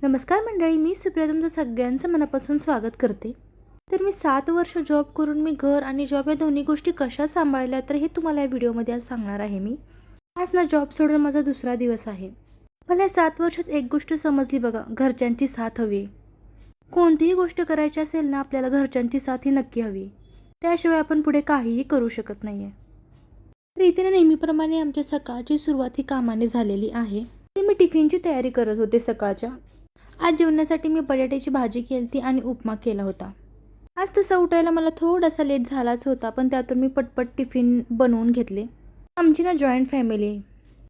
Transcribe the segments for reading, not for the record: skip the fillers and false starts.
नमस्कार मंडळी, मी सुप्रिया तुमचं सगळ्यांचं मनापासून स्वागत करते. तर मी 7 वर्ष जॉब करून मी घर आणि जॉब या दोन्ही गोष्टी कशा सांभाळल्या तर हे तुम्हाला या व्हिडिओमध्ये आज सांगणार आहे मी. आज ना जॉब सोडून माझा दुसरा दिवस आहे. मला या 7 वर्षात एक गोष्ट समजली बघा, घरच्यांची साथ हवी. कोणतीही गोष्ट करायची असेल ना आपल्याला घरच्यांची साथ ही नक्की हवी. त्याशिवाय आपण पुढे काहीही करू शकत नाही आहे. तर इथे ना नेहमीप्रमाणे आमच्या सकाळची सुरुवात ही कामाने झालेली आहे. ते मी टिफिनची तयारी करत होते सकाळच्या. आज जेवणासाठी मी बटाट्याची भाजी केली आणि उपमा केला होता. आज तसं उठायला मला थोडासा लेट झालाच होता, पण त्यातून मी पटपट टिफिन बनवून घेतले. आमची ना जॉईंट फॅमिली आहे.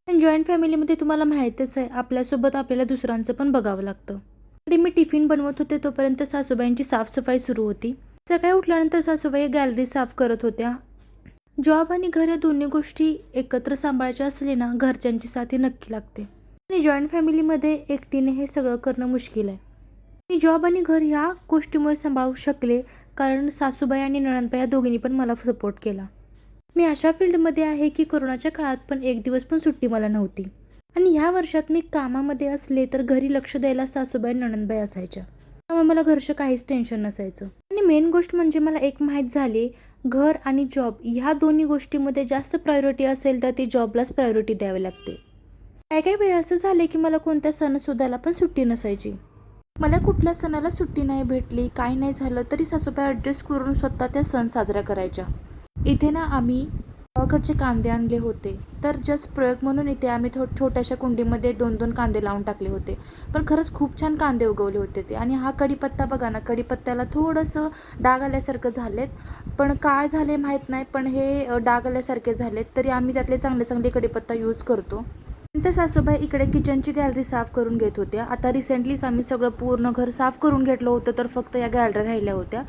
आणि जॉईंट फॅमिलीमध्ये तुम्हाला माहीतच आहे आपल्यासोबत आपल्याला दुसऱ्यांचं पण बघावं लागतं. तरी मी टिफिन बनवत होते तोपर्यंत सासूबाईंची साफसफाई सुरू होती. सकाळी उठल्यानंतर सासूबाई गॅलरी साफ करत होत्या. जॉब आणि घर या दोन्ही गोष्टी एकत्र सांभाळायच्या असले ना घरच्यांची साथ ही नक्की लागते. आणि जॉईंट फॅमिलीमध्ये एकटीने हे सगळं करणं मुश्किल आहे. मी जॉब आणि घर ह्या गोष्टीमुळे सांभाळू शकले कारण सासूबाई आणि नणंदबाई या दोघींनी पण मला सपोर्ट केला. मी अशा फील्डमध्ये आहे की कोरोनाच्या काळात पण एक दिवस पण सुट्टी मला नव्हती. आणि ह्या वर्षात मी कामामध्ये असले तर घरी लक्ष द्यायला सासूबाई नणंदबाई असायच्या. त्यामुळे मला घरचं काहीच टेन्शन नसायचं. आणि मेन गोष्ट म्हणजे मला एक माहीत झाली, घर आणि जॉब ह्या दोन्ही गोष्टीमध्ये जास्त प्रायोरिटी असेल तर ती जॉबलाच प्रायोरिटी द्यावी लागते. काही वेळा असं झाले की मला कोणत्या सणासुदाला पण सुट्टी नसायची. मला कुठल्या सणाला सुट्टी नाही भेटली, काही नाही झालं तरी सासूबाई ॲडजस्ट करून स्वतः त्या सण साजरा करायच्या. इथे ना आम्ही गावाकडचे कांदे आणले होते, तर जस्ट प्रयोग म्हणून इथे आम्ही छोट्याशा कुंडीमध्ये 2-2 कांदे लावून टाकले होते. पण खरंच खूप छान कांदे उगवले होते ते. आणि हा कढीपत्ता बघा ना, कढीपत्त्याला थोडंसं डाग आल्यासारखं झालेत, पण काय झाले माहीत नाही, पण हे डाग आल्यासारखे झालेत. तरी आम्ही त्यातले चांगले चांगले कढीपत्ता यूज करतो. नंतर सासूबाई इकडे किचनची गॅलरी साफ करून घेत होत्या. आता रिसेंटलीच आम्ही सगळं पूर्ण घर साफ करून घेतलं होतं, तर फक्त या गॅलरी राहिल्या होत्या.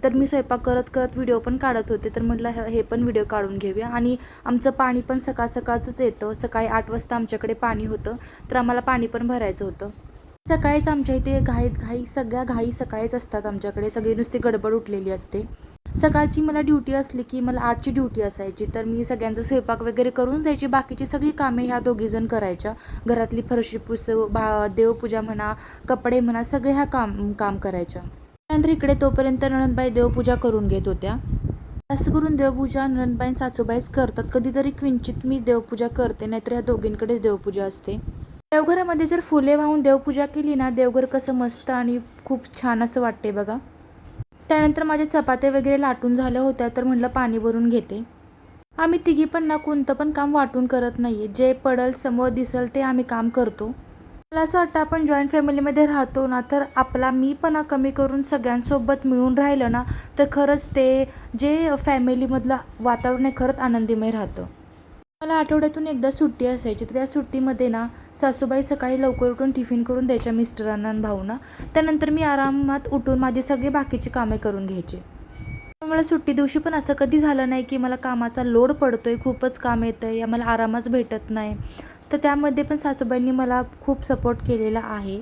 तर मी स्वयंपाक करत करत व्हिडिओ पण काढत होते, तर म्हटलं हे पण व्हिडिओ काढून घेऊया. आणि आमचं पाणी पण सकाळचंच येतं. सकाळी 8 वाजता आमच्याकडे पाणी होतं, तर आम्हाला पाणी पण भरायचं होतं. सकाळीच आमच्या इथे सगळ्या घाई सकाळीच असतात आमच्याकडे. सगळी नुसती गडबड उठलेली असते. सकाळची मला ड्युटी असली की मला 8ची ड्युटी असायची, तर मी सगळ्यांचा स्वयंपाक वगैरे करून जायची. बाकीची सगळी कामे ह्या दोघीजण करायच्या. घरातली फरशी देवपूजा म्हणा, कपडे म्हणा, सगळे ह्या काम करायच्या. त्यानंतर इकडे तोपर्यंत नणंदबाई देवपूजा करून घेत होत्या. असं करून देवपूजा नणंदबाई सासूबाईच करतात. कधीतरी क्वचित मी देवपूजा करते, नाहीतर ह्या दोघींकडेच देवपूजा असते. देवघरामध्ये जर फुले वाहून देवपूजा केली ना, देवघर कसं मस्त आणि खूप छान असं वाटते बघा. त्यानंतर माझ्या चपात्या वगैरे लाटून झाल्या होत्या, तर म्हटलं पाणी भरून घेते. आम्ही तिघी पण ना कोणतं पण काम वाटून करत नाही आहे. जे पडल समोर दिसल ते आम्ही काम करतो. मला असं वाटतं आपण जॉईंट फॅमिलीमध्ये राहतो ना, तर आपला मीपणा कमी करून सगळ्यांसोबत मिळून राहिलं ना, तर खरंच ते जे फॅमिलीमधलं वातावरण आहे खरंच आनंदीमय राहतं. मला आठवड्यातून एकदा सुट्टी असायची, तर त्या सुट्टीमध्ये ना सासूबाई सकाळी लवकर उठून टिफिन करून द्यायच्या मिस्टरांना आणि भाऊंना. त्यानंतर मी आरामात उठून माझी सगळी बाकीची कामे करून घ्यायची. मला सुट्टी दिवशी पण असं कधी झालं नाही की मला कामाचा लोड पडतोय, खूपच काम येतं आहे या मला आरामच भेटत नाही. तर त्यामध्ये पण सासूबाईंनी मला खूप सपोर्ट केलेला आहे.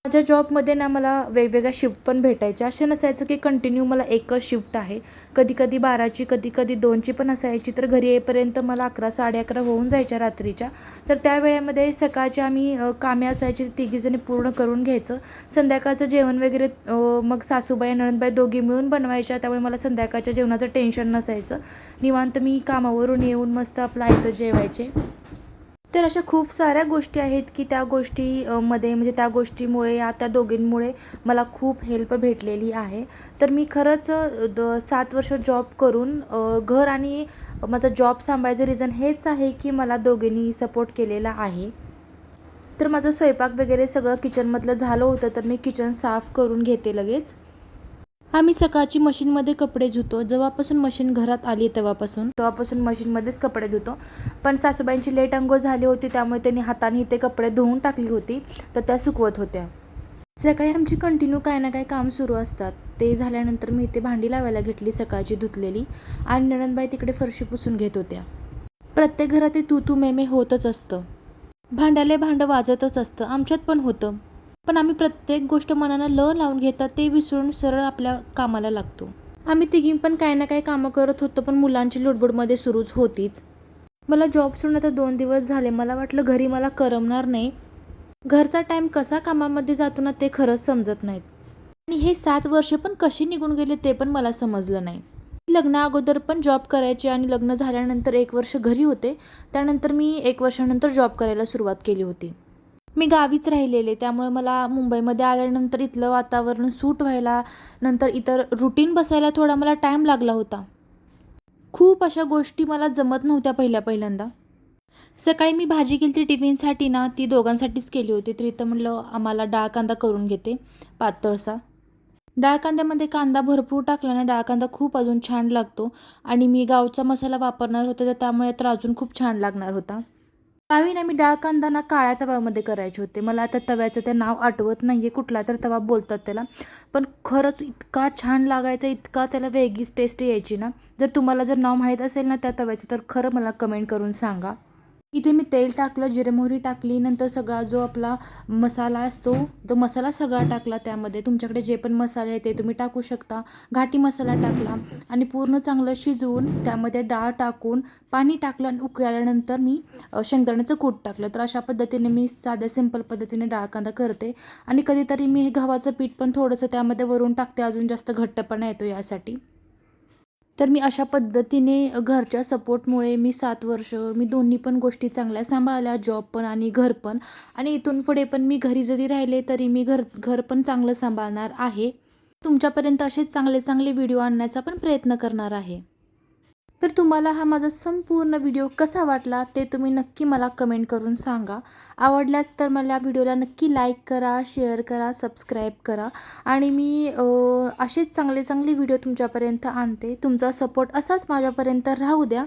माझ्या जॉबमध्ये ना मला वेगवेगळ्या शिफ्ट पण भेटायच्या. असं नसायचं की कंटिन्यू मला एकच शिफ्ट आहे. कधी कधी 12ची, कधी कधी 2ची पण असायची. तर घरी येईपर्यंत मला 11, 11:30 होऊन जायच्या रात्रीच्या. तर त्या वेळेमध्ये सकाळची आम्ही कामे असायची तिघीजणी पूर्ण करून घ्यायचं. संध्याकाळचं जेवण वगैरे मग सासूबाई नणंदबाई दोघी मिळून बनवायच्या. त्यामुळे मला संध्याकाळच्या जेवणाचं टेन्शन नसायचं. निवांत मी कामावरून येऊन मस्त आपलं इथं जेवायचे. तर अशा खूप साऱ्या गोष्टी आहेत की त्या गोष्टीमध्ये म्हणजे त्या गोष्टीमुळे या त्या दोघींमुळे मला खूप हेल्प भेटलेली आहे. तर मी खरंच 7 वर्ष जॉब करून घर आणि माझा जॉब सांभाळायचं रिझन हेच आहे की मला दोघींनी सपोर्ट केलेला आहे. तर माझं स्वयंपाक वगैरे सगळं किचनमधलं झालं होतं, तर मी किचन साफ करून घेते लगेच. आम्ही सकाळची मशीनमध्ये कपडे धुतो. जेव्हापासून मशीन घरात आली तेव्हापासून मशीनमध्येच कपडे धुतो. पण सासूबाईंची लेट अंघोळ झाली होती, त्यामुळे त्यांनी हाताने ते कपडे धुवून टाकली होती, तर त्या सुकवत होत्या. सकाळी आमची कंटिन्यू काही ना काही काम सुरू असतात. ते झाल्यानंतर मी इथे भांडी लावायला घेतली सकाळची धुतलेली, आणि नणंदबाई तिकडे फरशी पुसून घेत होत्या. प्रत्येक घरात ते तू तू मे होतच असतं. भांड्याले भांडं वाजतच असतं. आमच्यात पण होतं. पण आम्ही प्रत्येक गोष्ट मनानं लावून घेतात ते विसरून सरळ आपल्या कामाला लागतो. आम्ही तिघी पण काही ना काही कामं करत होतो, पण मुलांची लुडबुडमध्ये सुरूच होतीच. मला जॉब सोडून आता 2 दिवस झाले. मला वाटलं घरी मला करमणार नाही, घरचा टाईम कसा कामामध्ये जातो ना ते खरंच समजत नाहीत. आणि हे 7 वर्ष पण कशी निघून गेले ते पण मला समजलं नाही. लग्ना अगोदर पण जॉब करायचे आणि लग्न झाल्यानंतर 1 वर्ष घरी होते. त्यानंतर मी 1 वर्षानंतर जॉब करायला सुरुवात केली होती. मी गावीच राहिलेले, त्यामुळे मला मुंबईमध्ये आल्यानंतर इथलं वातावरण सूट व्हायला, नंतर इतर रुटीन बसायला थोडा मला टाईम लागला होता. खूप अशा गोष्टी मला जमत नव्हत्या पहिल्यांदा. सकाळी मी भाजी केली होती टिफिनसाठी ना, ती दोघांसाठीच केली होती. तर इथं म्हटलं आम्हाला डाळ कांदा करून घेते पातळसा. डाळ कांद्यामध्ये कांदा भरपूर टाकला ना, डाळ कांदा खूप अजून छान लागतो आणि मी गावचा मसाला वापरणार होते, तर त्यामुळे तर अजून खूप छान लागणार होता. गावी ना मी डाळ कांदा ना काळ्या तव्यामध्ये करायचे होते. मला आता तव्याचं ते नाव आठवत नाही आहे, कुठला तर तवा बोलतात त्याला. पण खरंच इतका छान लागायचा, इतका त्याला वेगळीच टेस्ट यायची ना. जर नाव माहीत असेल ना त्या तव्याचं तर खरं मला कमेंट करून सांगा. इथे मी तेल टाकलं, जिरे मोहरी टाकली, नंतर सगळा जो आपला मसाला असतो तो मसाला सगळा टाकला त्यामध्ये. तुमच्याकडे जे पण मसाले आहेत ते तुम्ही टाकू शकता. घाटी मसाला टाकला आणि पूर्ण चांगलं शिजवून त्यामध्ये डाळ टाकून पाणी टाकलं आणि उकळी आल्यानंतर मी शेंगदाण्याचं कूट टाकलं. तर अशा पद्धतीने मी साध्या सिंपल पद्धतीने डाळ कांदा करते. आणि कधीतरी मी गव्हाचं पीठ पण थोडंसं त्यामध्ये वरून टाकते, अजून जास्त घट्टपणा येतो यासाठी. तर मी अशा पद्धतीने घरच्या सपोर्टमुळे मी 7 वर्ष मी दोन्ही पण गोष्टी चांगल्या सांभाळल्या, जॉब पण आणि घर पण. आणि इथून पुढे पण मी घरी जरी राहिले तरी मी घर पण चांगलं सांभाळणार आहे. तुमच्यापर्यंत असेच चांगले चांगले व्हिडिओ आणण्याचा पण प्रयत्न करणार आहे. तर तुम्हाला हा माझा संपूर्ण व्हिडिओ कसा वाटला ते तुम्ही नक्की मला कमेंट करून सांगा. आवडल्यास तर मला व्हिडिओला नक्की लाईक करा, शेअर करा, सबस्क्राईब करा. आणि मी असेच चांगले चांगले व्हिडिओ तुमच्यापर्यंत आणते. तुमचा सपोर्ट असाच माझ्यापर्यंत राहू द्या.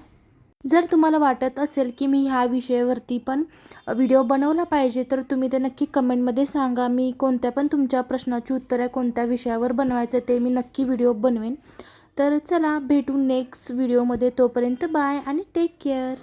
जर तुम्हाला वाटत असेल की मी ह्या विषयावरती पण व्हिडिओ बनवला पाहिजे तर तुम्ही ते नक्की कमेंटमध्ये सांगा. मी कोणत्या पण तुमच्या प्रश्नाची उत्तरे कोणत्या विषयावर बनवायचं ते मी नक्की व्हिडिओ बनवेन. तर चला भेटू नेक्स्ट व्हिडिओमध्ये. तोपर्यंत बाय आणि टेक केअर.